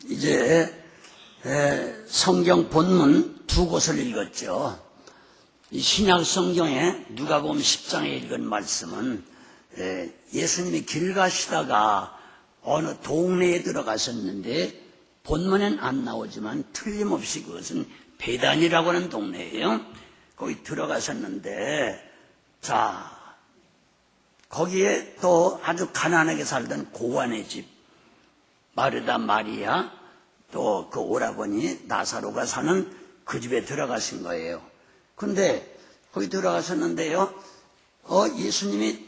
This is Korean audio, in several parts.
이제 성경 본문 두 곳을 읽었죠. 이 신약 성경에 누가복음 10장에 읽은 말씀은 예수님이 길 가시다가 어느 동네에 들어가셨는데 본문엔 안 나오지만 틀림없이 그것은 베단이라고 하는 동네예요. 거기 들어가셨는데, 자, 거기에 또 아주 가난하게 살던 고관의 집, 마르다 마리아, 또 그 오라버니 나사로가 사는 그 집에 들어가신 거예요. 근데 거기 들어가셨는데요, 예수님이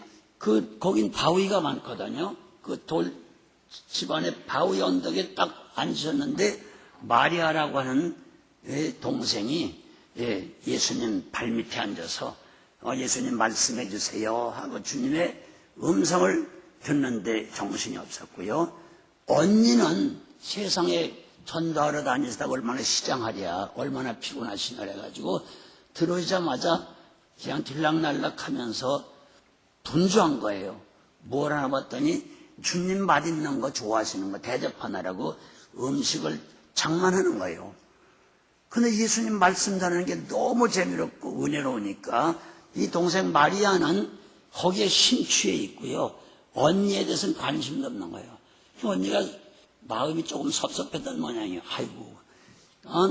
거긴 바위가 많거든요. 그 돌 집안에 바위 언덕에 딱 앉으셨는데, 마리아라고 하는 동생이 예수님 발밑에 앉아서 예수님 말씀해 주세요 하고 주님의 음성을 듣는데 정신이 없었고요. 언니는 세상에 전도하러 다니시다가 얼마나 시장하랴, 얼마나 피곤하시냐 해가지고 들어오자마자 그냥 들락날락 하면서 분주한 거예요. 뭘 하나 봤더니 주님 맛있는 거 좋아하시는 거 대접하느라고 음식을 장만하는 거예요. 근데 예수님 말씀 전하는 게 너무 재미롭고 은혜로우니까 이 동생 마리아는 거기에 심취해 있고요. 언니에 대해서는 관심도 없는 거예요. 언니가 마음이 조금 섭섭했던 모양이에요. 아이고,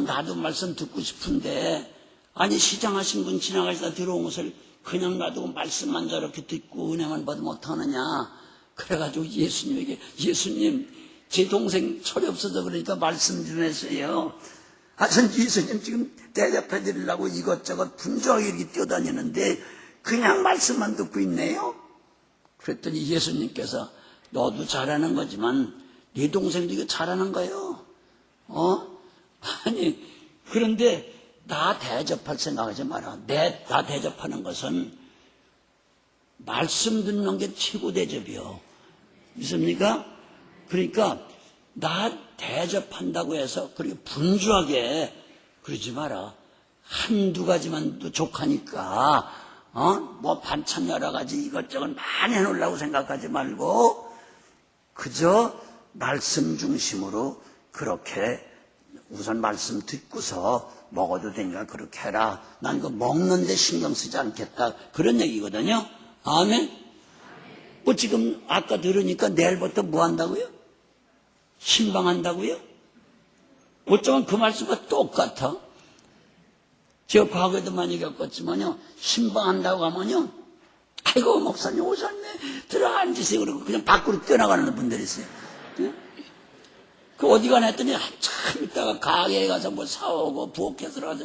나도 말씀 듣고 싶은데, 아니 시장하신 분 지나가시다 들어온 것을 그냥 놔두고 말씀만 저렇게 듣고 은혜만 받으면 어떡하느냐. 그래가지고 예수님에게, 예수님 제 동생 철이 없어서 그러니까 말씀 좀 했어요. 전 예수님 지금 대접해 드리려고 이것저것 분주하게 이렇게 뛰어다니는데 그냥 말씀만 듣고 있네요. 그랬더니 예수님께서 너도 잘하는 거지만 네 동생도 이거 잘하는 거예요. 아니 그런데 나 대접할 생각하지 마라. 나 대접하는 것은 말씀 듣는 게 최고 대접이요. 믿습니까? 그러니까 나 대접한다고 해서 그렇게 분주하게 그러지 마라. 한두 가지만 또 족하니까 뭐 반찬 여러 가지 이것저것 많이 해놓으려고 생각하지 말고 그저 말씀 중심으로 그렇게 우선 말씀 듣고서 먹어도 되니까 그렇게 해라. 난 그 먹는데 신경 쓰지 않겠다. 그런 얘기거든요. 아멘. 뭐 지금 아까 들으니까 내일부터 뭐 한다고요? 신방한다고요? 어쩌면 그 말씀과 똑같아. 제가 과거에도 많이 겪었지만요, 신방한다고 하면요, 아이고 목사님 오셨네, 들어가 앉으세요 그러고 그냥 밖으로 뛰어나가는 분들이 있어요. 그 어디 가나 했더니 한참 있다가 가게에 가서 뭐 사오고 부엌에 들어가서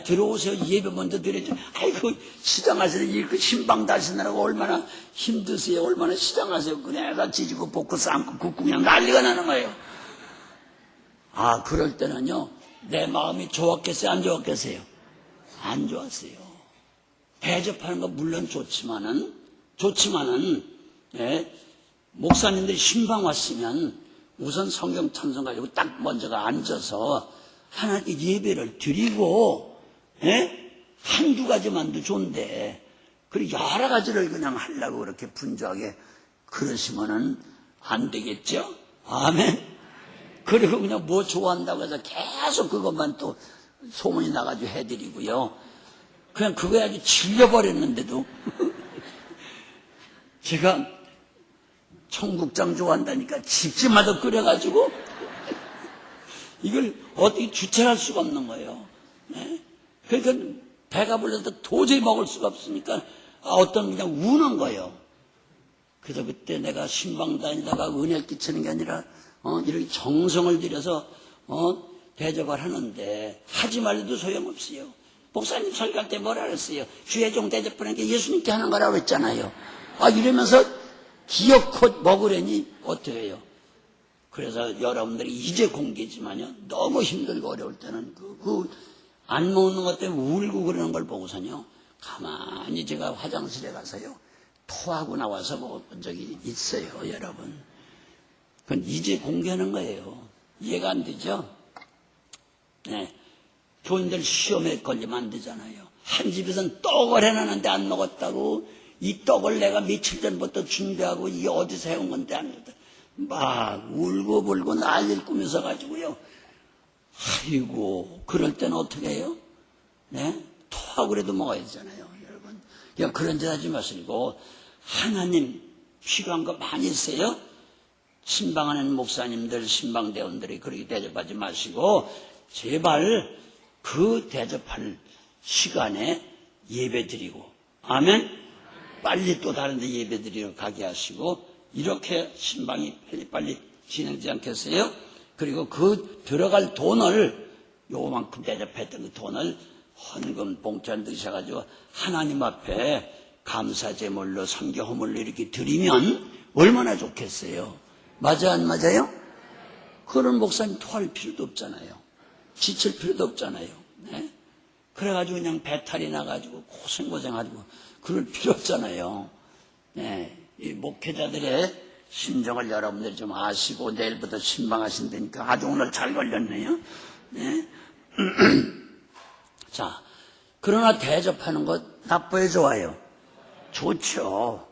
들어오세요. 예배 먼저 드려야죠. 아이고 시장하시는 그 신방 다시느라고 얼마나 힘드세요. 얼마나 시장하세요. 그래가 지지고 볶고 삶고 굽고 그냥 난리가 나는 거예요. 그럴 때는요, 내 마음이 좋았겠어요? 안 좋았겠어요? 안 좋았어요. 대접하는 거 물론 좋지만은 목사님들이 신방 왔으면 우선 성경 찬송 가지고 딱 먼저가 앉아서 하나님께 예배를 드리고 한두 가지만도 좋은데 그리고 여러 가지를 그냥 하려고 그렇게 분주하게 그러시면은 안 되겠죠? 아멘. 그리고 그냥 뭐 좋아한다고 해서 계속 그것만 또 소문이 나가지고 해드리고요. 그냥 그거에 아주 질려버렸는데도 제가 청국장 좋아한다니까 집집마다 끓여가지고 이걸 어떻게 주체할 수가 없는 거예요. 그러니까 배가 불러서 도저히 먹을 수가 없으니까 어떤 그냥 우는 거예요. 그래서 그때 내가 신방 다니다가 은혜 끼치는 게 아니라 이렇게 정성을 들여서 대접을 하는데 하지 말래도 소용없어요. 목사님 설교할 때 뭐라 그랬어요? 주의종 대접하는 게 예수님께 하는 거라고 했잖아요. 이러면서 기어코 먹으려니 어떻게 해요? 그래서 여러분들이 이제 공개지만요, 너무 힘들고 어려울 때는 안 먹는 것 때문에 울고 그러는 걸 보고서요, 가만히 제가 화장실에 가서요, 토하고 나와서 먹은 적이 있어요, 여러분. 그건 이제 공개하는 거예요. 이해가 안 되죠? 네. 교인들 시험에 걸리면 안 되잖아요. 한 집에서는 떡을 해놨는데 안 먹었다고, 이 떡을 내가 며칠 전부터 준비하고 이게 어디서 해온 건데 안 먹었다. 막 울고불고 난리를 꾸면서 가지고요. 아이고, 그럴 때는 어떻게 해요? 네? 토하고 그래도 먹어야 되잖아요, 여러분. 그냥 그런 짓 하지 마시고, 하나님 필요한 거 많이 있어요? 신방하는 목사님들, 신방대원들이 그렇게 대접하지 마시고, 제발 그 대접할 시간에 예배 드리고, 아멘? 빨리 또 다른 데 예배 드리러 가게 하시고, 이렇게 신방이 빨리 진행되지 않겠어요? 그리고 그 들어갈 돈을, 요만큼 대접했던 그 돈을 헌금 봉투에 넣으셔가지고 하나님 앞에 감사제물로 성경허물로 이렇게 드리면 얼마나 좋겠어요? 맞아, 안 맞아요? 그런 목사님 토할 필요도 없잖아요. 지칠 필요도 없잖아요. 네? 그래가지고 그냥 배탈이 나가지고 고생하고 그럴 필요 없잖아요. 네. 이 목회자들의 심정을 여러분들이 좀 아시고 내일부터 신방하신다니까 아주 오늘 잘 걸렸네요. 네. 자, 그러나 대접하는 것 나빠요, 좋아요? 좋죠.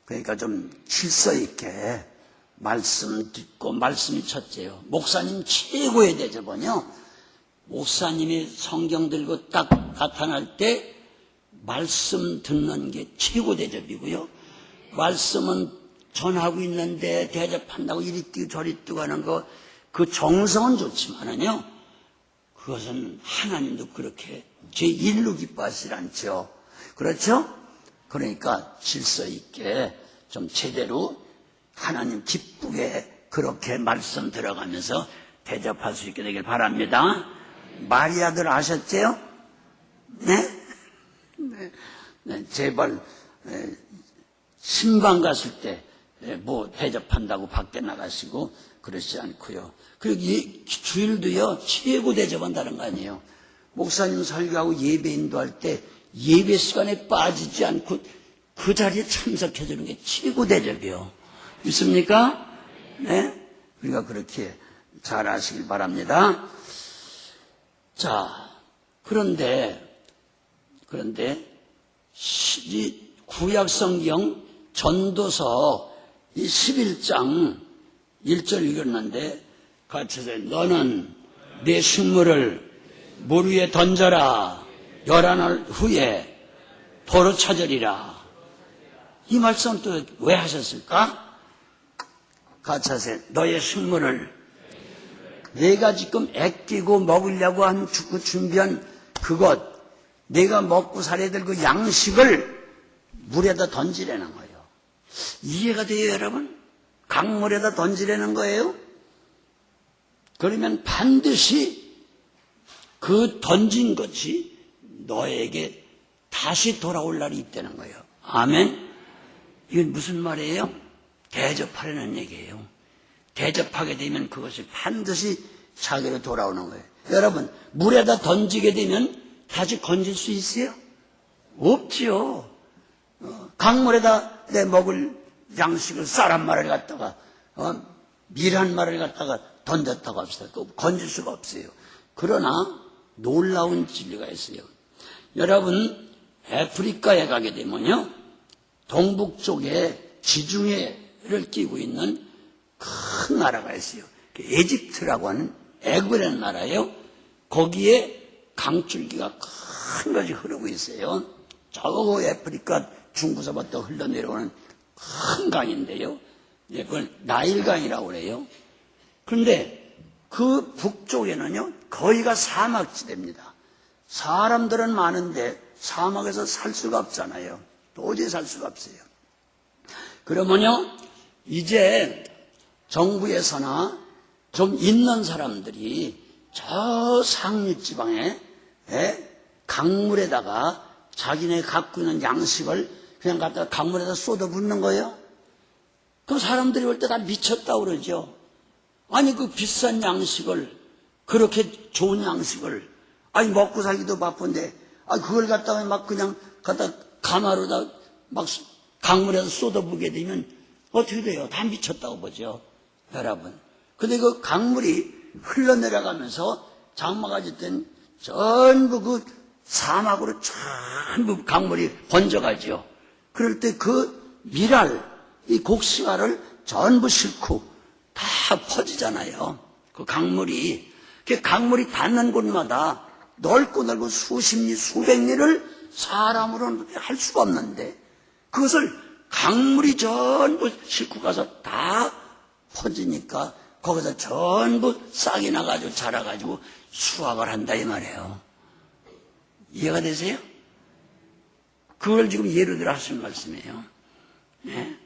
그러니까 좀 질서 있게 말씀 듣고, 말씀이 첫째요. 목사님 최고의 대접은요, 목사님이 성경 들고 딱 나타날 때 말씀 듣는 게 최고 대접이고요. 말씀은 전하고 있는데 대접한다고 이리 뛰고 저리 뛰고 하는 거, 그 정성은 좋지만은요, 그것은 하나님도 그렇게 제1로 기뻐하시지 않죠. 그렇죠? 그러니까 질서 있게 좀 제대로 하나님 기쁘게 그렇게 말씀 들어가면서 대접할 수 있게 되길 바랍니다. 마리아들 아셨죠? 네? 네, 제발 신방 갔을 때 뭐 대접한다고 밖에 나가시고 그러지 않고요. 그리고 주일도요, 최고 대접한다는 거 아니에요. 목사님 설교하고 예배 인도할 때 예배 시간에 빠지지 않고 그 자리에 참석해 주는 게 최고 대접이에요. 믿습니까? 네? 우리가 그렇게 잘 아시길 바랍니다. 자, 그런데 구약 성경 전도서 이 11장 1절 읽었는데 같이 해서 너는 내 식물을 물 위에 던져라. 11날 후에 도로 찾으리라. 이 말씀 또 왜 하셨을까? 같이 하세요. 너의 식물을 내가 지금 아끼고 먹으려고 한 준비한 그것, 내가 먹고 살아야 될 그 양식을 물에다 던지라는 거예요. 이해가 돼요, 여러분? 강물에다 던지라는 거예요. 그러면 반드시 그 던진 것이 너에게 다시 돌아올 날이 있다는 거예요. 아멘? 이건 무슨 말이에요? 대접하려는 얘기예요. 대접하게 되면 그것이 반드시 자기로 돌아오는 거예요. 여러분, 물에다 던지게 되면 다시 건질 수 있어요? 없지요. 강물에다 내 먹을 양식을 쌀 한 마리를 갖다가 밀 한 마리를 갖다가 던졌다고 합시다. 건질 수가 없어요. 그러나 놀라운 진리가 있어요. 여러분, 아프리카에 가게 되면요, 동북 쪽에 지중해를 끼고 있는 큰 나라가 있어요. 에집트라고 하는 애굽이라는 나라예요. 거기에 강줄기가 큰 것이 흐르고 있어요. 저 아프리카 중부서부터 흘러내려오는 큰 강인데요. 그걸 나일강이라고 그래요. 그런데 그 북쪽에는요, 거기가 사막지대입니다. 사람들은 많은데 사막에서 살 수가 없잖아요. 도저히 살 수가 없어요. 그러면요, 이제 정부에서나 좀 있는 사람들이 저 상류지방에 강물에다가 자기네 갖고 있는 양식을 그냥 갖다가 강물에다 쏟아붓는 거예요. 그럼 사람들이 올 때 다 미쳤다고 그러죠. 아니, 그 비싼 양식을, 그렇게 좋은 양식을, 아니, 먹고 살기도 바쁜데, 그걸 갖다가 막 그냥 갖다 가마로다 막 강물에다 쏟아부게 되면 어떻게 돼요? 다 미쳤다고 보죠, 여러분. 근데 그 강물이 흘러내려가면서 장마가 짙은 전부 그 사막으로 전부 강물이 번져가죠. 그럴 때 그 미랄, 이 곡식알을 전부 싣고 다 퍼지잖아요. 그 강물이. 그 강물이 닿는 곳마다 넓고 수십 리, 수백 리를 사람으로는 할 수가 없는데 그것을 강물이 전부 싣고 가서 다 퍼지니까 거기서 전부 싹이 나가지고 자라가지고 수확을 한다 이 말이에요. 이해가 되세요? 그걸 지금 예로 들어 하신 말씀이에요. 네?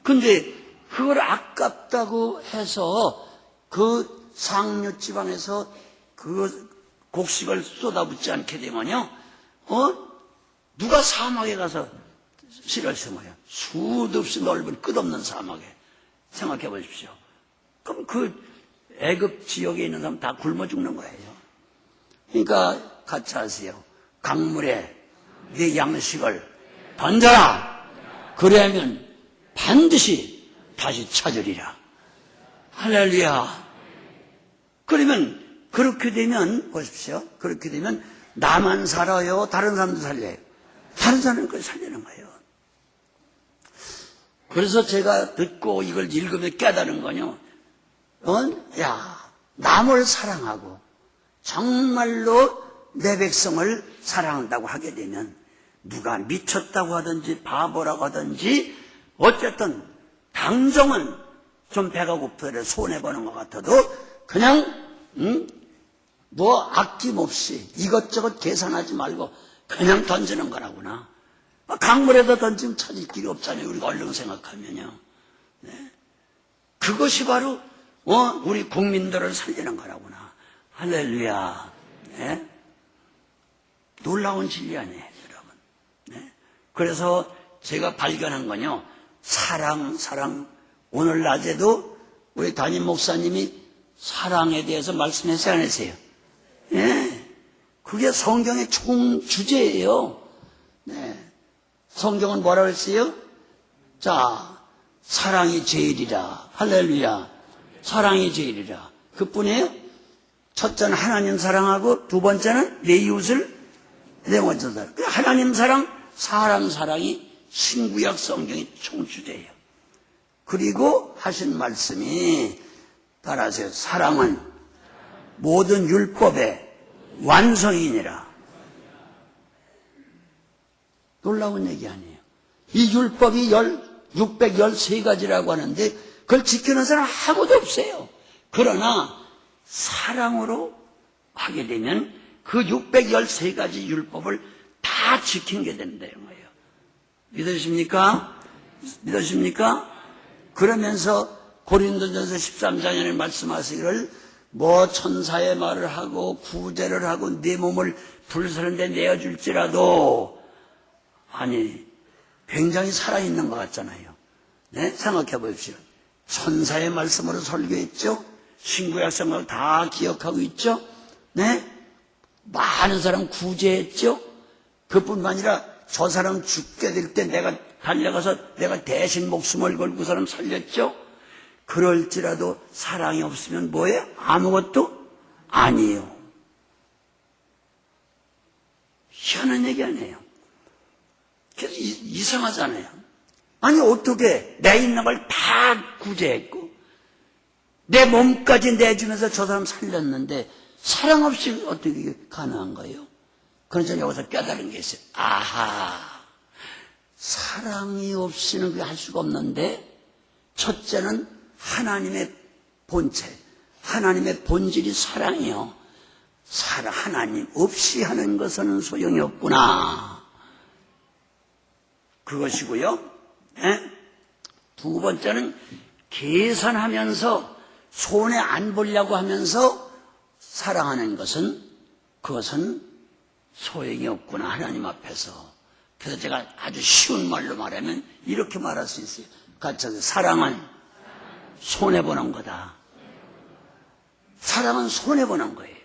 근데 그걸 아깝다고 해서 그 상류 지방에서 그 곡식을 쏟아붓지 않게 되면요, 누가 사막에 가서 씨를 심어요? 수도 없이 넓은 끝없는 사막에. 생각해 보십시오. 그럼 그 애굽 지역에 있는 사람 다 굶어 죽는 거예요. 그러니까 같이 하세요. 강물에 네 양식을 던져라. 그래야면 반드시 다시 찾으리라. 할렐루야. 그러면 그렇게 되면 보십시오. 그렇게 되면 나만 살아요? 다른 사람도 살려요? 다른 사람은 그걸 살리는 거예요. 그래서 제가 듣고 이걸 읽으며 깨달은 거요. 남을 사랑하고 정말로 내 백성을 사랑한다고 하게 되면 누가 미쳤다고 하든지 바보라고 하든지 어쨌든 당정은 좀 배가 고프더라도 손해보는 것 같아도 그냥 아낌없이 이것저것 계산하지 말고 그냥 던지는 거라구나. 강물에다 던지면 찾을 길이 없잖아요. 우리가 얼른 생각하면요. 네. 그것이 바로 우리 국민들을 살리는 거라구나. 할렐루야. 네. 놀라운 진리 아니에요, 여러분. 네. 그래서 제가 발견한 건요. 사랑. 오늘 낮에도 우리 담임 목사님이 사랑에 대해서 말씀했어요, 안 했어요? 네. 그게 성경의 총 주제예요. 네. 성경은 뭐라고 했어요? 자, 사랑이 제일이라. 할렐루야. 사랑이 제일이라. 그뿐이에요? 첫째는 하나님 사랑하고 두 번째는 내 이웃을 내 먼저 사랑. 하나님 사랑, 사람 사랑이 신구약 성경의 총주제예요. 그리고 하신 말씀이 따라하세요. 사랑은 모든 율법의 완성이니라. 놀라운 얘기 아니에요. 이 율법이 613가지라고 하는데 그걸 지키는 사람 아무도 없어요. 그러나 사랑으로 하게 되면 그 613가지 율법을 다 지킨 게 된다는 거예요. 믿으십니까? 그러면서 고린도전서 13장에 말씀하시기를 천사의 말을 하고 구제를 하고 네 몸을 불사른데 내어줄지라도 굉장히 살아있는 것 같잖아요. 네? 생각해 보십시오. 천사의 말씀으로 설교했죠. 신구약 성경을 다 기억하고 있죠. 네? 많은 사람 구제했죠. 그뿐만 아니라 저 사람 죽게 될 때 내가 달려가서 내가 대신 목숨을 걸고 그 사람 살렸죠. 그럴지라도 사랑이 없으면 뭐예요? 아무것도 아니에요. 희한한 얘기 아니에요. 그래서 이상하잖아요. 아니 어떻게 내 있는 걸 다 구제했고 내 몸까지 내주면서 저 사람 살렸는데 사랑 없이 어떻게 가능한 거예요? 그래서 여기서 깨달은 게 있어요. 아하, 사랑이 없이는 그게 할 수가 없는데 첫째는 하나님의 본체, 하나님의 본질이 사랑이요. 하나님 없이 하는 것은 소용이 없구나. 그것이고요. 네? 두 번째는 계산하면서 손해 안 보려고 하면서 사랑하는 것은 그것은 소용이 없구나. 하나님 앞에서. 그래서 제가 아주 쉬운 말로 말하면 이렇게 말할 수 있어요. 같이 하세요. 사랑은 손해보는 거다. 사랑은 손해보는 거예요.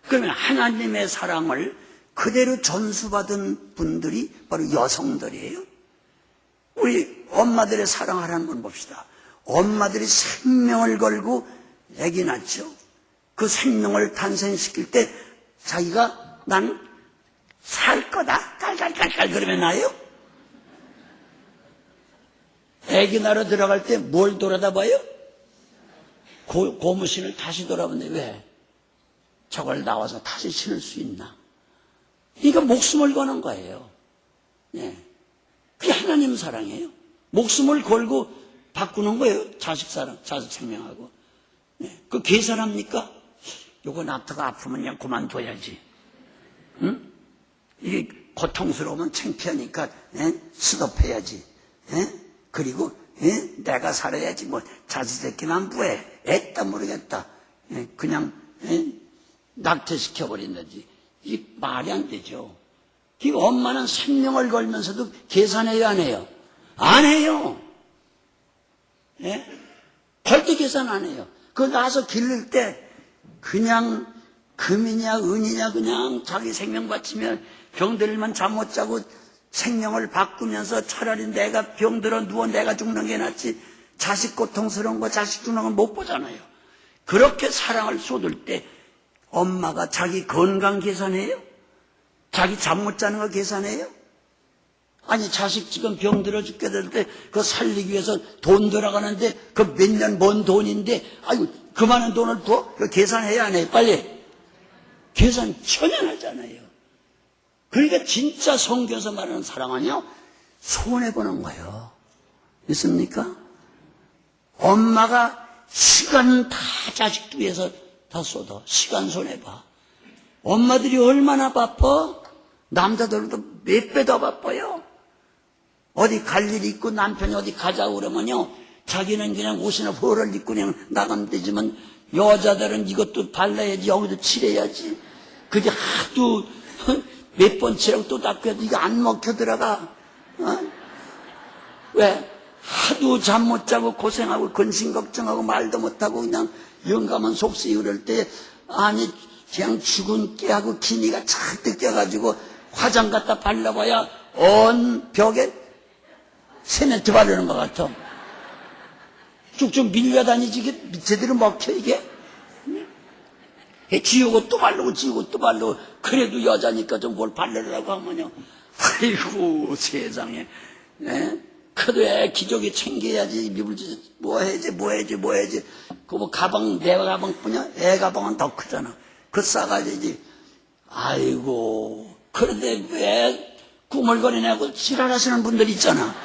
그러면 하나님의 사랑을 그대로 전수받은 분들이 바로 여성들이에요. 우리 엄마들의 사랑하라는 건 봅시다. 엄마들이 생명을 걸고 아기 낳죠. 그 생명을 탄생시킬 때 자기가 난 살 거다 깔깔깔깔 그러면 나요? 아기 낳으러 들어갈 때 뭘 돌아다봐요? 고무신을 다시 돌아보는데 왜? 저걸 나와서 다시 신을 수 있나? 그러니까 목숨을 거는 거예요. 네. 그게 하나님 사랑이에요. 목숨을 걸고 바꾸는 거예요. 자식 사랑, 자식 생명하고. 네. 그 계산합니까? 요거 나트가 아프면 그냥 그만둬야지. 응? 이게 고통스러우면 창피하니까 스톱해야지. 그리고 내가 살아야지 뭐 자식 새끼는 뭐해. 애따 모르겠다. 그냥 낙태시켜버린다지. 이게 말이 안 되죠. 이 엄마는 생명을 걸면서도 계산해야 안 해요? 안 해요. 절대 계산 안 해요. 그거 나서 기를 때 그냥 금이냐 은이냐 그냥 자기 생명 바치며 병들면 잠 못 자고 생명을 바꾸면서 차라리 내가 병들어 누워 내가 죽는 게 낫지 자식 고통스러운 거 자식 죽는 건 못 보잖아요. 그렇게 사랑을 쏟을 때 엄마가 자기 건강 계산해요? 자기 잠 못 자는 거 계산해요? 아니 자식 지금 병들어 죽게 될 때 그거 살리기 위해서 돈 들어가는데 그 몇 년 번 돈인데 아이고 그 많은 돈을 부어? 그거 계산해야 안 해요? 빨리 계산 전혀 하잖아요. 그러니까 진짜 성경에서 말하는 사랑은요 손해보는 거예요. 있습니까? 엄마가 시간 다 자식들 위해서 다 쏟아. 시간 손해봐. 엄마들이 얼마나 바빠? 남자들도 몇 배 더 바빠요. 어디 갈 일 있고 남편이 어디 가자고 그러면요 자기는 그냥 옷이나 벌을 입고 그냥 나가면 되지만 여자들은 이것도 발라야지 여기도 칠해야지. 그게 하도 몇 번 칠하고 또 닦고 해도 이게 안 먹혀 들어가. 왜? 하도 잠 못 자고 고생하고 근심 걱정하고 말도 못하고 그냥 영감한 속쓰이고 그럴 때 아니 그냥 죽은 깨하고 기니가 잔뜩 껴가지고 화장 갖다 발라봐야 언 벽에 세멘트 바르는 것 같아. 쭉쭉 밀려다니지 이게 제대로 먹혀 이게. 지우고 또 바르고 지우고 또 바르고 그래도 여자니까 좀 뭘 바르라고 하면요 아이고 세상에. 그래도 애 기저귀 챙겨야지 미불지 뭐 해야지 그 뭐 가방 내 가방뿐이야 애 가방은 더 크잖아. 그 싸가지지. 아이고 그런데 왜 꾸물거리냐고 지랄하시는 분들 있잖아.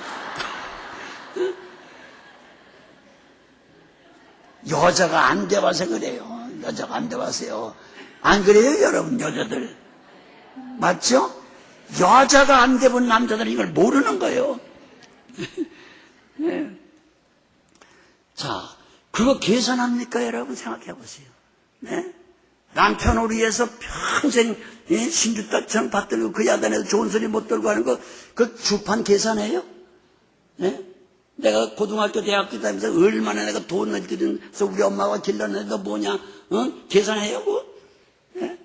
여자가 안 돼봐서 그래요. 여자가 안 돼봐서요. 안 그래요 여러분 여자들? 맞죠? 여자가 안 돼본 남자들은 이걸 모르는 거예요. 네. 자, 그거 계산합니까 여러분? 생각해 보세요. 네? 남편을 위해서 평생 신주따처럼 받들고 그 야단에서 좋은 소리 못 들고 하는 거 그 주판 계산해요? 네? 내가 고등학교 대학교 다니면서 얼마나 내가 돈을 들여서 우리 엄마가 길렀는데 너 뭐냐? 계산해요? 네?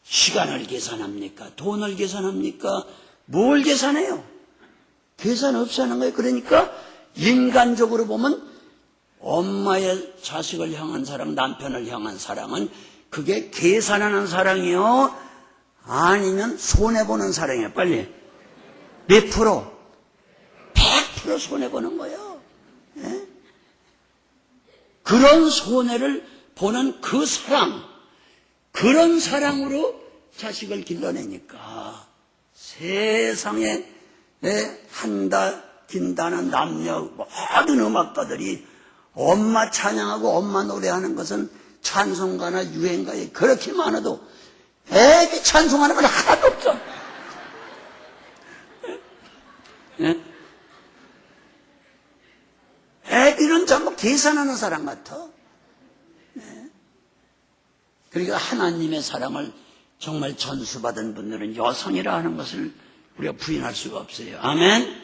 시간을 계산합니까? 돈을 계산합니까? 뭘 계산해요? 계산 없이 하는 거예요. 그러니까 인간적으로 보면 엄마의 자식을 향한 사랑, 남편을 향한 사랑은 그게 계산하는 사랑이요? 아니면 손해보는 사랑이에요. 빨리. 몇 프로? 100% 손해보는 거예요. 네? 그런 손해를 보는 그 사랑, 그런 사랑으로 자식을 길러내니까 세상에 한다, 긴다는 남녀 모든 음악가들이 엄마 찬양하고 엄마 노래하는 것은 찬송가나 유행가에 그렇게 많아도 애기 찬송하는 건 하나도 없어. 애기는 전부 계산하는 사람 같아. 그러니까 하나님의 사랑을 정말 전수받은 분들은 여성이라 하는 것을 우리가 부인할 수가 없어요. 아멘.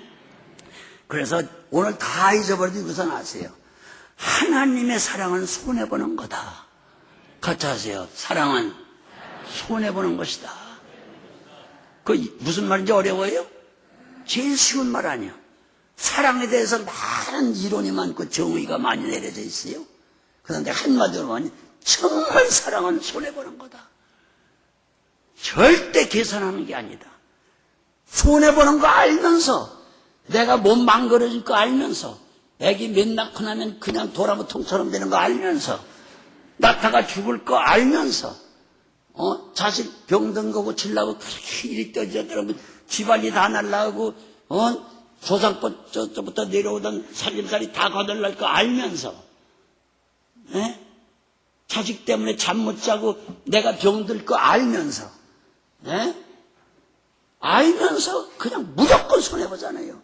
그래서 오늘 다 잊어버리고 이것은 아세요. 하나님의 사랑은 손해보는 거다. 같이 하세요. 사랑은 손해보는 것이다. 그 무슨 말인지 어려워요? 제일 쉬운 말 아니야. 사랑에 대해서 많은 이론이 많고 정의가 많이 내려져 있어요. 그런데 한마디로 말하면 정말 사랑은 손해보는 거다. 절대 계산하는 게 아니다. 손해보는 거 알면서 내가 못 망가질 거 알면서 애기 몇 낳고 나면 그냥 도라무통처럼 되는 거 알면서, 낳다가 죽을 거 알면서, 자식 병든 거 고치려고 그렇게 일이 떠지더라고. 집안이 다 날라가고, 조상부터 내려오던 살림살이 다 거덜날 거 알면서, 예? 자식 때문에 잠 못 자고 내가 병들 거 알면서, 예? 알면서 그냥 무조건 손해보잖아요.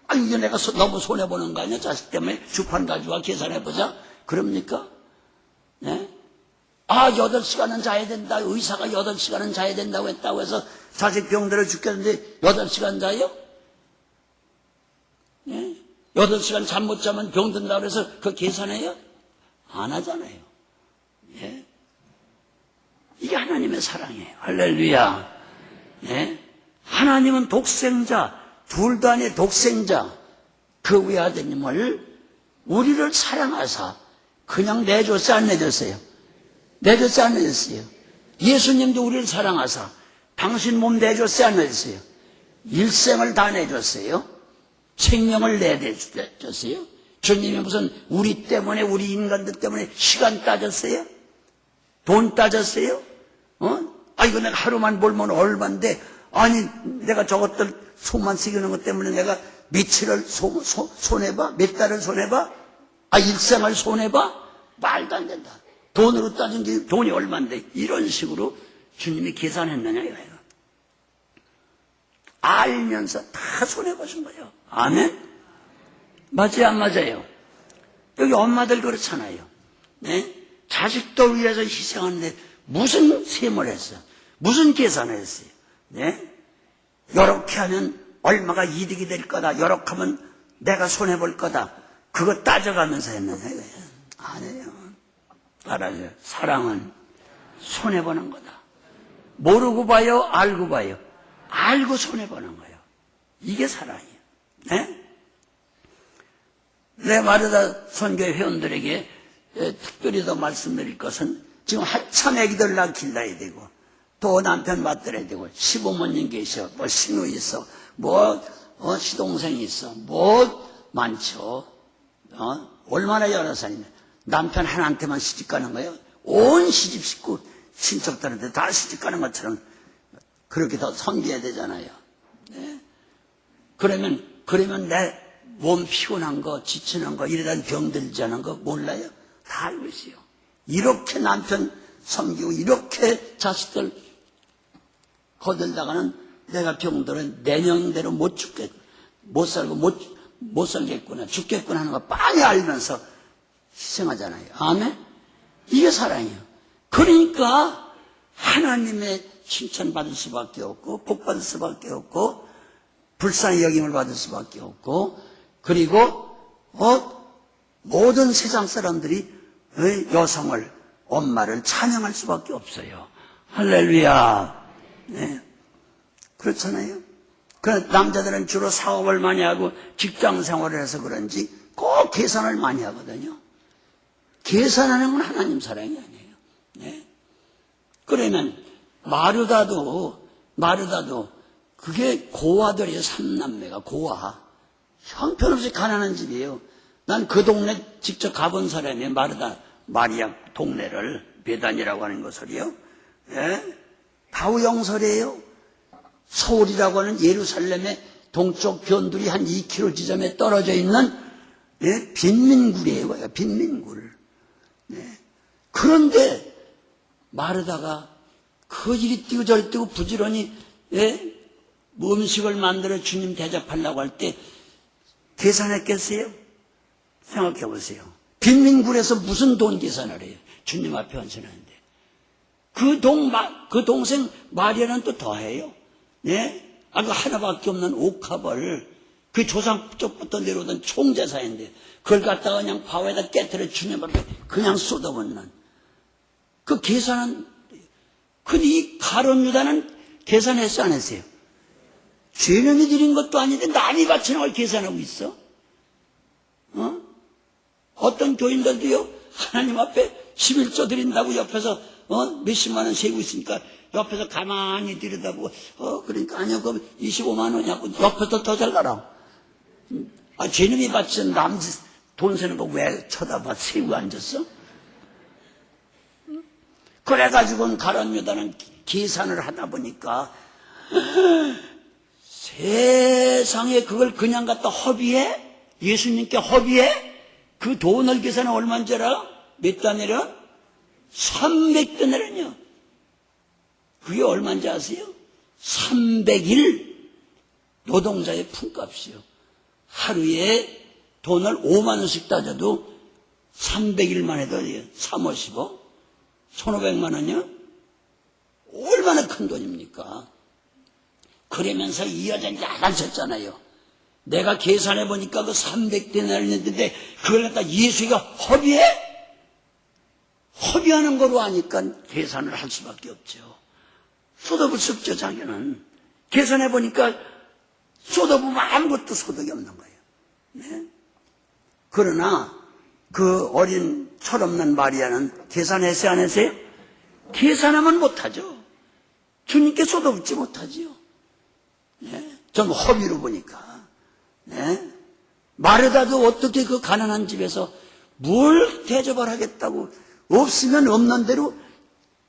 아, 이게 내가 너무 손해보는 거 아니야? 자식 때문에 주판 가져와 계산해보자. 그럽니까? 예? 8시간은 자야 된다. 의사가 8시간은 자야 된다고 했다고 해서 자식 병들어 죽겠는데 8시간 자요? 예? 8시간 잠 못 자면 병든다고 해서 그거 계산해요? 안 하잖아요. 예? 이게 하나님의 사랑이에요. 할렐루야. 예? 하나님은 독생자, 둘도 아닌 독생자, 그 외아드님을 우리를 사랑하사 그냥 내줬어요, 안 내줬어요? 내줬어요, 안 내줬어요? 예수님도 우리를 사랑하사 당신 몸 내줬어요, 안 내줬어요? 일생을 다 내줬어요? 생명을 내줬어요? 주님이 무슨 우리 때문에, 우리 인간들 때문에 시간 따졌어요? 돈 따졌어요? 이거 내가 하루만 벌면 얼만데, 아니, 내가 저것들 손만 쓰기는 것 때문에 내가 며칠을 손해봐? 몇 달을 손해봐? 일생을 손해봐? 말도 안 된다. 돈으로 따진 게 돈이 얼만데, 이런 식으로 주님이 계산했느냐, 이거예요. 알면서 다 손해보신 거예요. 아멘? 맞아요, 안 맞아요? 여기 엄마들 그렇잖아요. 네? 자식들 위해서 희생하는데 무슨 셈을 했어요? 무슨 계산을 했어요? 네? 요렇게 하면 얼마가 이득이 될 거다. 요렇게 하면 내가 손해볼 거다. 그거 따져가면서 했느냐, 이거예요. 아니에요. 알아요. 사랑은 손해보는 거다. 모르고 봐요? 알고 봐요? 알고 손해보는 거예요. 이게 사랑이에요. 네? 내 마르다 선교 회원들에게 특별히 더 말씀드릴 것은 지금 한참 애기들 낳기려야 되고 또 남편 맞들어야 되고 시부모님 계셔, 뭐 신우 있어, 시동생이 있어, 많죠. 얼마나 여러 살이면 남편 하나한테만 시집 가는 거예요. 온 시집 식구 친척들한테 다 시집 가는 것처럼 그렇게 더 섬겨야 되잖아요. 네? 그러면 내 몸 피곤한 거, 지치는 거, 이러다 병들지 않은 거 몰라요? 다 알고 있어요. 이렇게 남편 섬기고 이렇게 자식들 거들다가는 내가 병들은 내년대로 못 살겠구나, 죽겠구나 하는 거 빤히 알면서 희생하잖아요. 아멘? 이게 사랑이에요. 그러니까 하나님의 칭찬받을 수밖에 없고 복받을 수밖에 없고 불쌍히 여김을 받을 수밖에 없고 그리고 모든 세상 사람들이 여성을, 엄마를 찬양할 수밖에 없어요. 할렐루야. 네. 그렇잖아요. 그 남자들은 주로 사업을 많이 하고 직장 생활을 해서 그런지 꼭 계산을 많이 하거든요. 계산하는 건 하나님 사랑이 아니에요. 네. 그러면 마르다도 그게 고아들이에요. 3남매가 고아. 형편없이 가난한 집이에요. 난 그 동네 직접 가본 사람이에요. 마리아 동네를 베단이라고 하는 것을요. 예? 다우영설이에요. 서울이라고 하는 예루살렘의 동쪽 변두리 한 2km 지점에 떨어져 있는 빈민굴이에요. 빈민굴. 네. 그런데 마르다가 그 이리 뛰고 저리 뛰고 부지런히 음식을 만들어 주님 대접하려고 할 때 계산했겠어요? 생각해 보세요. 빈민굴에서 무슨 돈 계산을 해요? 주님 앞에 헌신하는데. 그 동생 마리아는 또 더해요. 네? 그 하나밖에 없는 옥합을 그 조상 쪽부터 내려오던 총재사인데 그걸 갖다가 그냥 바위에다 깨트려 주님 앞에 그냥 쏟아붓는 그 계산은 이 가룟 유다는 계산했어 안 했어요? 죄명이 드린 것도 아닌데 남이 바치는 걸 계산하고 있어? 어떤 교인들도요 하나님 앞에 11조 드린다고 옆에서 몇십만 원 세고 있으니까 옆에서 가만히 들여다보고 그러니까 아니요 그럼 25만 원이냐고 옆에서 더 잘라라. 죄놈이 바치는 돈 세는 거 왜 쳐다봐 세우고 앉았어? 그래가지고는 가룟유다는 계산을 하다 보니까 세상에 그걸 그냥 갖다 허비해? 예수님께 허비해? 그 돈을 계산해 얼마인 줄 알아? 몇 다니라? 300다니라뇨. 그게 얼마인지 아세요? 300일 노동자의 품값이요. 하루에 돈을 5만 원씩 따져도 300일만 해도 3, 5, 15? 1,500만 원이요? 얼마나 큰 돈입니까? 그러면서 이 여자는 야단쳤잖아요. 내가 계산해 보니까 그 300데나리 있는데 그걸 갖다 예수가 허비해? 허비하는 거로 하니까 계산을 할 수밖에 없죠. 쏟아볼 수 없죠, 자기는. 계산해 보니까 쏟아보면 아무것도 소득이 없는 거예요. 네? 그러나 그 어린 철없는 마리아는 계산했어요, 안 했어요? 계산하면 못하죠. 주님께 쏟아붓지 못하지요. 네? 전 허비로 보니까. 네? 마르다도 어떻게 그 가난한 집에서 뭘 대접을 하겠다고 없으면 없는 대로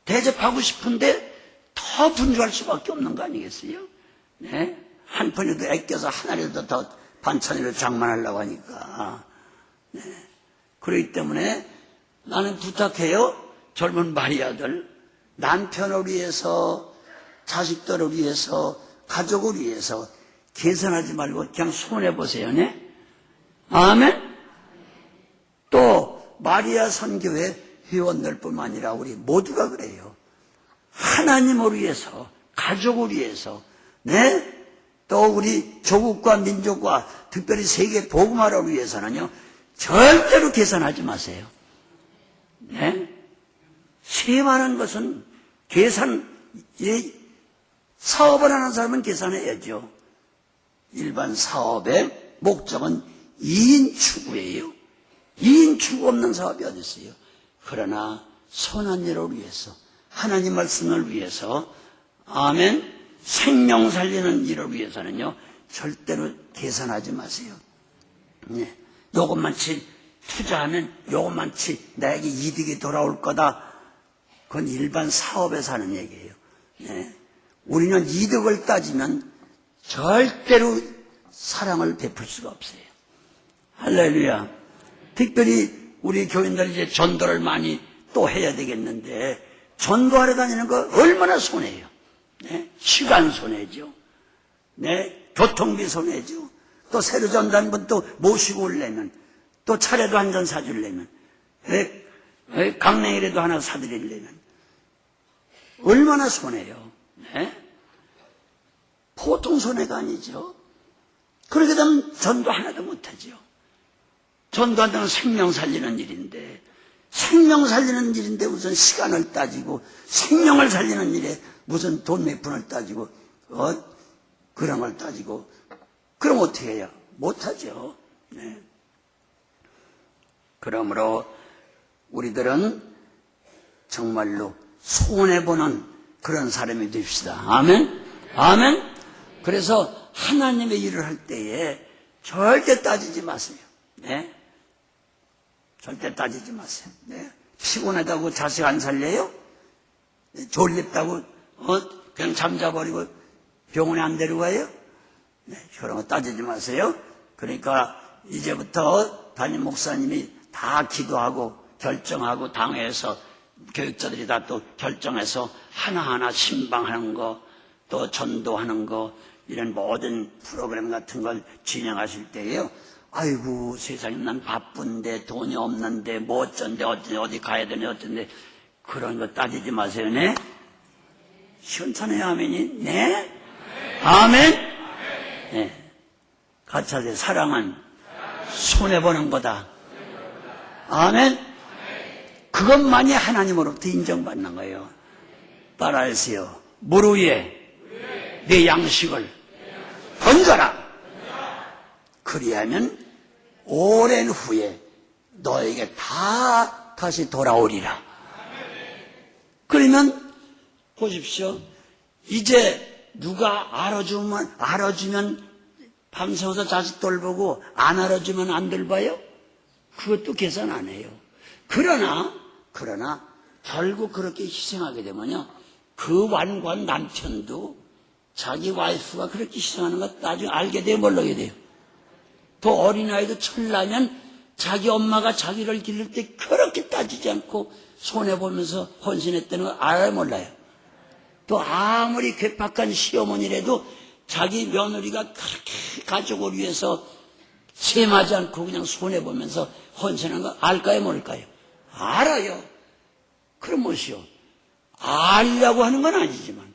대접하고 싶은데 더 분주할 수밖에 없는 거 아니겠어요? 네? 한 푼이라도 아껴서 하나라도 더 반찬으로 장만하려고 하니까. 네. 그렇기 때문에 나는 부탁해요. 젊은 마리아들, 남편을 위해서, 자식들을 위해서, 가족을 위해서 계산하지 말고 그냥 손해보세요. 네? 아멘? 또 마리아 선교회 회원들 뿐만 아니라 우리 모두가 그래요. 하나님을 위해서, 가족을 위해서, 네? 또 우리 조국과 민족과 특별히 세계 복음화를 위해서는요, 절대로 계산하지 마세요. 네? 세만한 것은 사업을 하는 사람은 계산해야죠. 일반 사업의 목적은 이인 추구예요. 이인 추구 없는 사업이 어디 있어요? 그러나 선한 일을 위해서, 하나님 말씀을 위해서, 아멘, 생명 살리는 일을 위해서는요, 절대로 계산하지 마세요. 네. 요것만치 투자하면 요것만치 나에게 이득이 돌아올 거다. 그건 일반 사업에서 하는 얘기예요. 네. 우리는 이득을 따지면 절대로 사랑을 베풀 수가 없어요. 할렐루야. 특별히 우리 교인들 이제 전도를 많이 또 해야 되겠는데, 전도하러 다니는 거 얼마나 손해예요. 네? 시간 손해죠. 네? 교통비 손해죠. 또 새로 전도한 분 또 모시고 오려면, 또 차례도 한 잔 사주려면, 네? 강냉이라도 하나 사드리려면 얼마나 손해요. 네? 보통 손해가 아니죠. 그렇게 되면 전도 하나도 못하죠. 전도한다는 생명 살리는 일인데, 생명 살리는 일인데 무슨 시간을 따지고, 생명을 살리는 일에 무슨 돈 몇 푼을 따지고, 그런 걸 따지고, 그럼 어떻게 해요? 못하죠. 네. 그러므로 우리들은 정말로 손해보는 그런 사람이 됩시다. 아멘? 아멘? 그래서 하나님의 일을 할 때에 절대 따지지 마세요. 네? 절대 따지지 마세요. 네? 피곤하다고 자식 안 살려요? 졸립다고 그냥 잠자버리고 병원에 안 데려가요? 네, 그런 거 따지지 마세요. 그러니까 이제부터 담임 목사님이 다 기도하고 결정하고 당회에서 교육자들이 다 또 결정해서 하나하나 신방하는 거, 또 전도하는 거, 이런 모든 프로그램 같은 걸 진행하실 때에요. 아이고 세상에 난 바쁜데 돈이 없는데 뭐 어쩐데 어디 가야 되네 어쩐데, 그런 거 따지지 마세요. 네? 시원찮아요. 아멘이? 네? 아멘? 네. 같이 하세요. 사랑은 손해보는 거다. 아멘? 그것만이 하나님으로부터 인정받는 거예요. 따라하세요. 무릎 위에 내 양식을 던져라. 그리하면 오랜 후에 너에게 다 다시 돌아오리라. 그러면 보십시오. 이제 누가 알아주면 밤새워서 자식 돌보고, 안 알아주면 안 돌봐요? 그것도 계산 안 해요. 그러나 결국 그렇게 희생하게 되면요, 그 완고한 남편도 자기 와이프가 그렇게 희생하는 것 나중에 알게 돼요, 모르게 돼요. 또 어린아이도 철나면 자기 엄마가 자기를 기를 때 그렇게 따지지 않고 손해보면서 헌신했다는 걸 알아요, 몰라요? 또 아무리 괴팍한 시어머니라도 자기 며느리가 그렇게 가족을 위해서 셈하지 않고 그냥 손해보면서 헌신한 거 알까요, 모를까요? 알아요. 그럼 뭐시오? 알려고 하는 건 아니지만,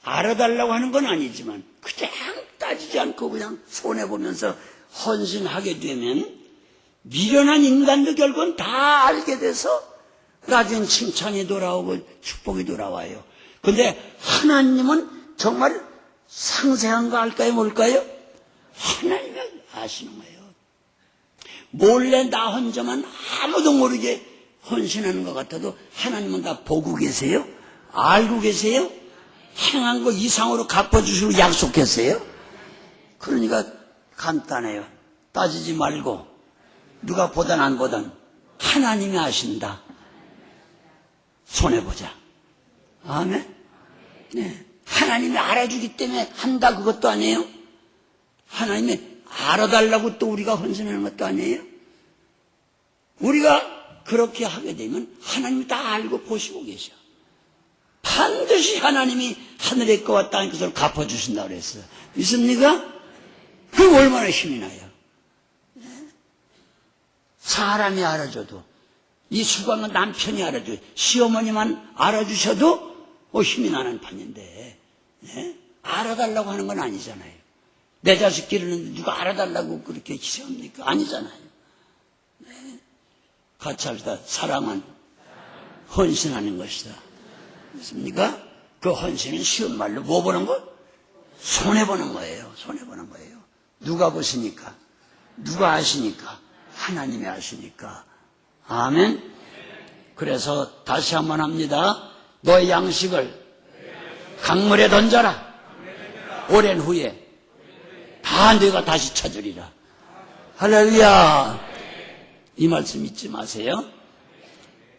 알아달라고 하는 건 아니지만, 그냥 따지지 않고 그냥 손해보면서 헌신하게 되면 미련한 인간도 결국은 다 알게 돼서 나중엔 칭찬이 돌아오고 축복이 돌아와요. 근데 하나님은 정말 상세한 거 알까요, 뭘까요? 하나님이 아시는 거예요. 몰래 나 혼자만 아무도 모르게 헌신하는 것 같아도 하나님은 다 보고 계세요? 알고 계세요? 행한 거 이상으로 갚아주시고 약속했어요? 그러니까 간단해요. 따지지 말고 누가 보단 안 보단 하나님이 아신다. 손해보자. 아멘? 네. 하나님이 알아주기 때문에 한다 그것도 아니에요? 하나님이 알아달라고 또 우리가 헌신하는 것도 아니에요? 우리가 그렇게 하게 되면 하나님이 다 알고 보시고 계셔. 반드시 하나님이 하늘의 것과 땅의 것을 갚아주신다고 그랬어요. 믿습니까? 그럼 얼마나 힘이 나요? 네? 사람이 알아줘도, 이 수강은 남편이 알아줘요. 시어머니만 알아주셔도 힘이 나는 판인데, 네? 알아달라고 하는 건 아니잖아요. 내 자식 기르는데 누가 알아달라고 그렇게 희생합니까? 아니잖아요. 네? 같이 합시다. 사랑은 헌신하는 것이다. 믿습니까? 그 헌신은 쉬운 말로 뭐 보는 거? 손해보는 거예요. 손해보는 거예요. 누가 보시니까? 누가 아시니까? 하나님이 아시니까. 아멘? 그래서 다시 한번 합니다. 너의 양식을 강물에 던져라. 오랜 후에 다 내가 다시 찾으리라. 할렐루야. 이 말씀 잊지 마세요.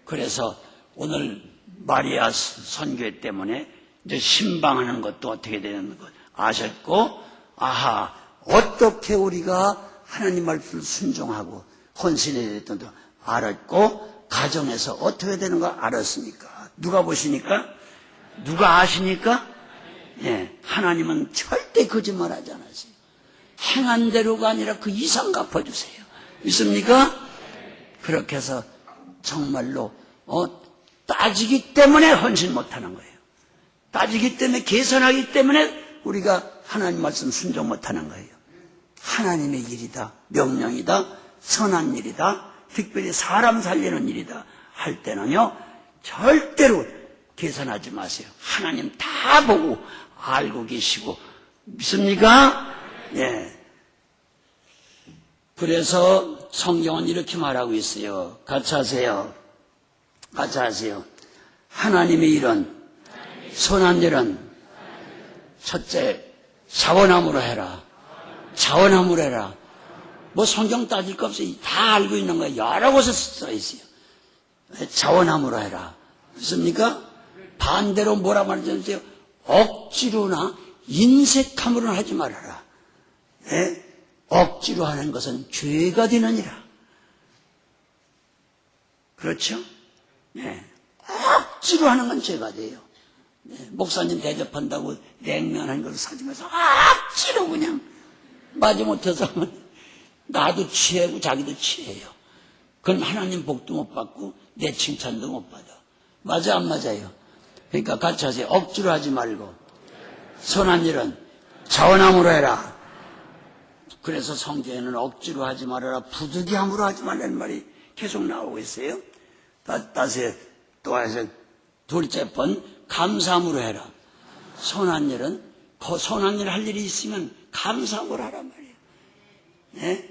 그래서 오늘 마리아 선교 때문에 이제 신방하는 것도 어떻게 되는 것 아셨고, 아하, 어떻게 우리가 하나님 말씀을 순종하고 헌신해야 됐던 거 알았고, 가정에서 어떻게 되는 거 알았습니까? 누가 보시니까? 누가 아시니까? 예, 하나님은 절대 거짓말 하지 않으세요. 행한 대로가 아니라 그 이상 갚아주세요. 믿습니까? 그렇게 해서 정말로 따지기 때문에 헌신 못하는 거예요. 따지기 때문에 계산하기 때문에 우리가 하나님 말씀 순종 못하는 거예요. 하나님의 일이다, 명령이다, 선한 일이다, 특별히 사람 살리는 일이다 할 때는요, 절대로 계산하지 마세요. 하나님 다 보고 알고 계시고. 믿습니까? 예. 그래서 성경은 이렇게 말하고 있어요. 같이 하세요. 같이 하세요. 하나님의 일은, 선한 일은 첫째 자원함으로 해라. 자원함으로 해라. 뭐 성경 따질 거 없어요. 다 알고 있는 거예요. 여러 곳에 써 있어요. 자원함으로 해라. 그렇습니까? 반대로 뭐라 말하잖아요. 억지로나 인색함으로는 하지 말아라. 네? 억지로 하는 것은 죄가 되느니라. 그렇죠? 네. 억지로 하는 건 죄가 돼요. 네. 목사님 대접한다고 냉면한 걸 사주면서 억지로 그냥 마지못해서 하면 나도 취하고 자기도 취해요. 그건 하나님 복도 못 받고 내 칭찬도 못 받아. 맞아 안 맞아요? 그러니까 같이 하세요. 억지로 하지 말고 선한 일은 자원함으로 해라. 그래서 성경에는 억지로 하지 말아라, 부득이함으로 하지 말라는 말이 계속 나오고 있어요. 다시 또 해서 둘째 번 감사함으로 해라. 선한 일은 선한 일 할 일이 있으면 감사함으로 하란 말이에요. 네?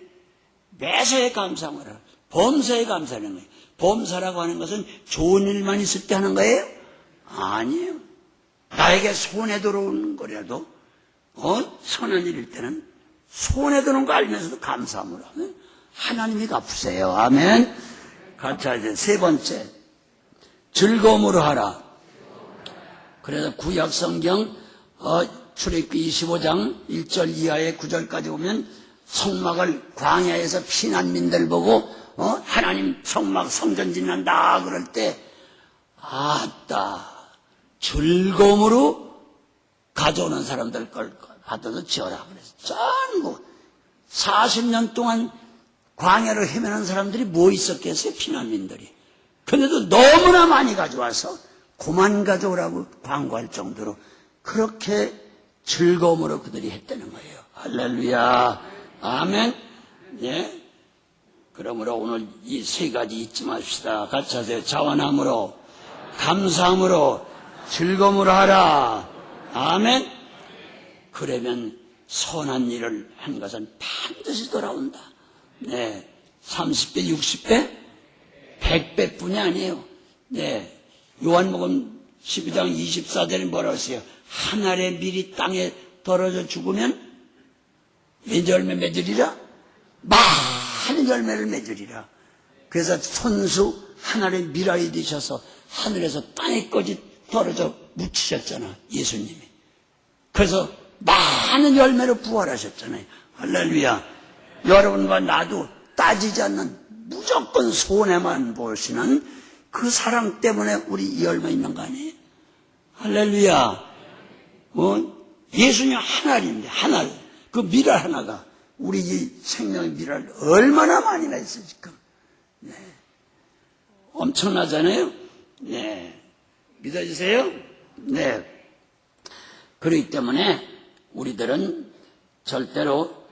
매사에 감사함으로 하라. 범사에 감사하는 거예요. 범사라고 하는 것은 좋은 일만 있을 때 하는 거예요? 아니에요. 나에게 손해 들어오는 거라도 선한 일일 때는 손해 드는 거 알면서도 감사함으로 하면 하나님이 갚으세요. 아멘. 같이 하죠. 세 번째, 즐거움으로 하라. 그래서 구약 성경 출애굽기 25장 1절 이하의 9절까지 보면 성막을 광야에서 피난민들 보고 하나님 성막 성전 짓는다 그럴 때 아따 즐거움으로 가져오는 사람들 걸 받아서 지어라 그래서 전부 40년 동안 광야를 헤매는 사람들이 뭐 있었겠어요? 피난민들이. 그런데도 너무나 많이 가져와서 그만 가져오라고 광고할 정도로 그렇게 즐거움으로 그들이 했다는 거예요. 할렐루야. 아멘. 예. 그러므로 오늘 이 세 가지 잊지 맙시다. 같이 하세요. 자원함으로, 감사함으로, 즐거움으로 하라. 아멘. 그러면 선한 일을 한 것은 반드시 돌아온다. 네. 30배, 60배, 100배 뿐이 아니에요. 네. 요한복음 12장 24절에 뭐라고 했어요? 한 알의 밀이 땅에 떨어져 죽으면 몇 열매 맺으리라? 많은 열매를 맺으리라. 그래서 손수 한 알의 밀알이 되셔서 하늘에서 땅에까지 떨어져 묻히셨잖아, 예수님이. 그래서 많은 열매로 부활하셨잖아요. 할렐루야. 여러분과 나도 따지지 않는 무조건 손해만 보시는 그 사랑 때문에 우리 이 열매 있는 거 아니에요? 할렐루야. 예수님 한 알인데, 한 알. 그 밀알 하나가 우리 이 생명의 밀알 얼마나 많이 나 있어, 지금. 네. 엄청나잖아요? 네. 믿어주세요? 네. 그렇기 때문에 우리들은 절대로,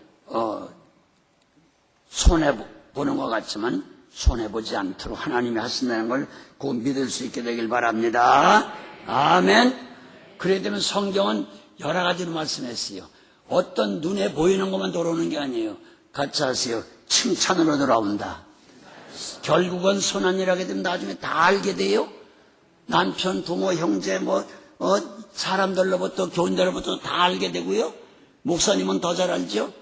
손해보는 것 같지만 손해보지 않도록 하나님이 하신다는 걸 꼭 믿을 수 있게 되길 바랍니다. 아멘. 그래야 되면 성경은 여러 가지로 말씀했어요. 어떤 눈에 보이는 것만 돌아오는 게 아니에요. 같이 하세요. 칭찬으로 돌아온다. 결국은 선한 일 하게 되면 나중에 다 알게 돼요. 남편, 부모, 형제, 사람들로부터, 교인들로부터 다 알게 되고요. 목사님은 더 잘 알죠.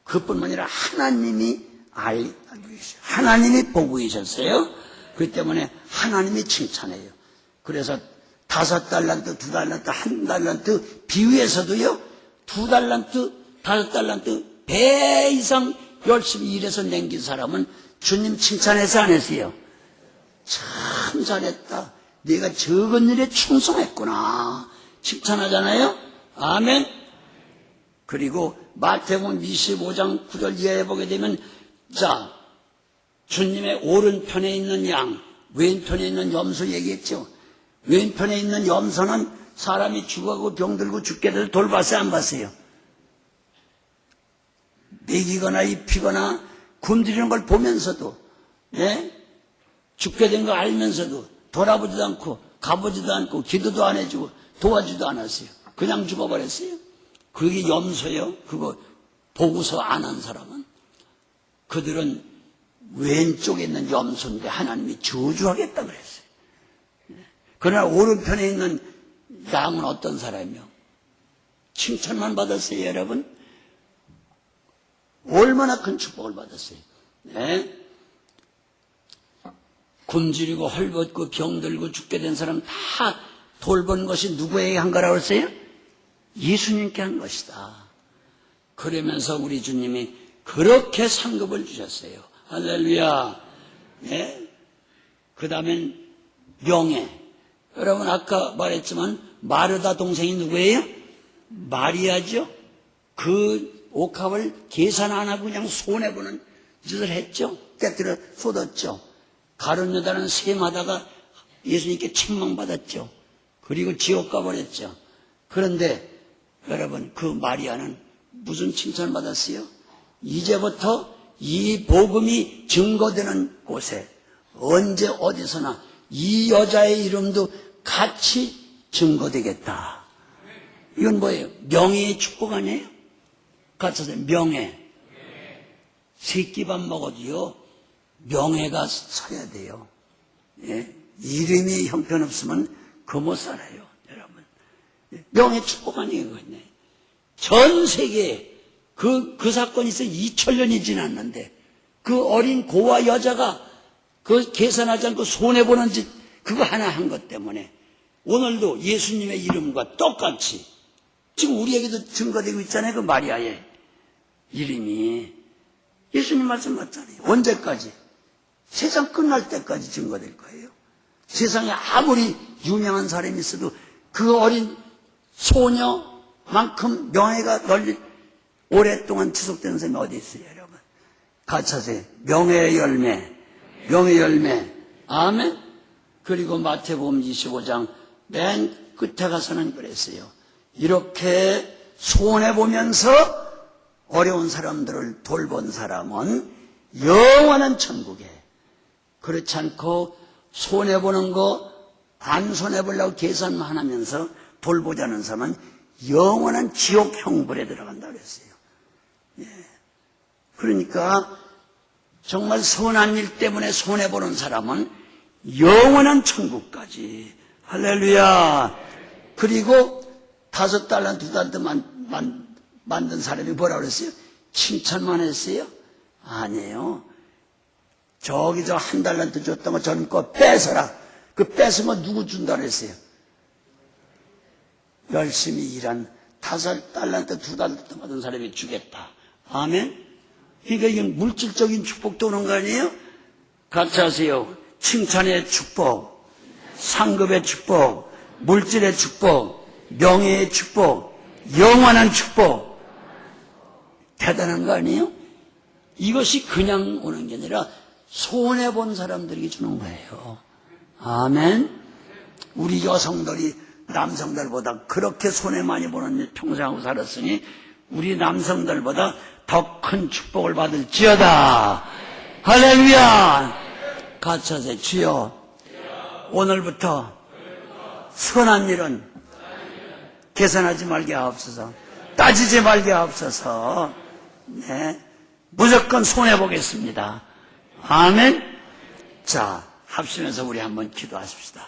그뿐만 아니라 하나님이 알고 계셔요. 하나님이 보고 계셨어요. 그렇기 때문에 하나님이 칭찬해요. 그래서 5달란트, 2달란트, 1달란트 비유에서도요. 2달란트, 5달란트 배 이상 열심히 일해서 남긴 사람은 주님 칭찬해서 안 했어요. 참 잘했다. 내가 적은 일에 충성했구나. 칭찬하잖아요. 아멘. 그리고 마태복음 25장 9절 이하에 보게 되면 자, 주님의 오른편에 있는 양, 왼편에 있는 염소 얘기했죠. 왼편에 있는 염소는 사람이 죽어가고 병들고 죽게 돼도 돌봤어요, 안 봤어요? 먹이거나 입히거나 굶주리는 걸 보면서도, 예? 죽게 된 거 알면서도 돌아보지도 않고 가보지도 않고 기도도 안 해주고 도와주지도 않았어요. 그냥 죽어버렸어요. 그게 염소예요. 그거 보고서 안 한 사람은. 그들은 왼쪽에 있는 염소인데 하나님이 저주하겠다 그랬어요. 그러나 오른편에 있는 양은 어떤 사람이요? 칭찬만 받았어요, 여러분. 얼마나 큰 축복을 받았어요. 네? 굶주리고 헐벗고 병들고 죽게 된 사람 다 돌본 것이 누구에게 한 거라고 했어요? 예수님께 한 것이다. 그러면서 우리 주님이 그렇게 상급을 주셨어요. 할렐루야. 네? 그 다음엔 명예. 여러분 아까 말했지만 마르다 동생이 누구예요? 마리아죠. 그 옥합을 계산 안 하고 그냥 손해보는 짓을 했죠. 깨뜨려 쏟았죠. 가룟 유다는 셈하다가 예수님께 책망받았죠. 그리고 지옥 가버렸죠. 그런데 여러분 그 마리아는 무슨 칭찬을 받았어요? 이제부터 이 복음이 증거되는 곳에 언제 어디서나 이 여자의 이름도 같이 증거되겠다. 이건 뭐예요? 명예의 축복 아니에요? 같이 하세요. 명예. 새끼밥 먹어도요 명예가 서야 돼요. 예? 이름이 형편없으면 그 못 살아요, 여러분. 명예 축복 아니에요, 그거네. 전 세계에 그 사건이 있어 2000년이 지났는데 그 어린 고와 여자가 그 계산하지 않고 손해보는 짓 그거 하나 한 것 때문에 오늘도 예수님의 이름과 똑같이 지금 우리에게도 증거되고 있잖아요. 그 마리아의 이름이 예수님 말씀 맞잖아요. 언제까지? 세상 끝날 때까지 증거될 거예요. 세상에 아무리 유명한 사람이 있어도 그 어린 소녀만큼 명예가 널리 오랫동안 지속되는 사람이 어디 있어요, 여러분? 같이 하세요. 명예의 열매, 명예의 열매. 아멘. 그리고 마태복음 25장 맨 끝에 가서는 그랬어요. 이렇게 손해보면서 어려운 사람들을 돌본 사람은 영원한 천국에, 그렇지 않고 손해보는 거 안 손해보려고 계산만 하면서 돌보자는 사람은 영원한 지옥 형벌에 들어간다 그랬어요. 예. 그러니까 정말 선한 일 때문에 손해보는 사람은 영원한 천국까지. 할렐루야. 그리고 5달러 2달러 만든 사람이 뭐라 그랬어요? 칭찬만 했어요? 아니에요. 저기 저 1달러 줬던 거 저는 거 뺏어라. 그 뺏은 거 누구 준다 그랬어요? 열심히 일한 5달러 2달러 받은 사람이 주겠다. 아멘. 그러니까 이건 물질적인 축복도 오는 거 아니에요? 같이 하세요. 칭찬의 축복, 상급의 축복, 물질의 축복, 명예의 축복, 영원한 축복. 대단한 거 아니에요? 이것이 그냥 오는 게 아니라 손해본 사람들에게 주는 거예요. 아멘. 우리 여성들이 남성들보다 그렇게 손해 많이 보는 일 평생 하고 살았으니 우리 남성들보다 더 큰 축복을 받을지어다. 할렐루야. 같이 하세요. 주여, 오늘부터 선한 일은 계산하지 말게 하옵소서. 따지지 말게 하옵소서. 네, 무조건 손해보겠습니다. 아멘. 자, 합심해서 우리 한번 기도하십시다.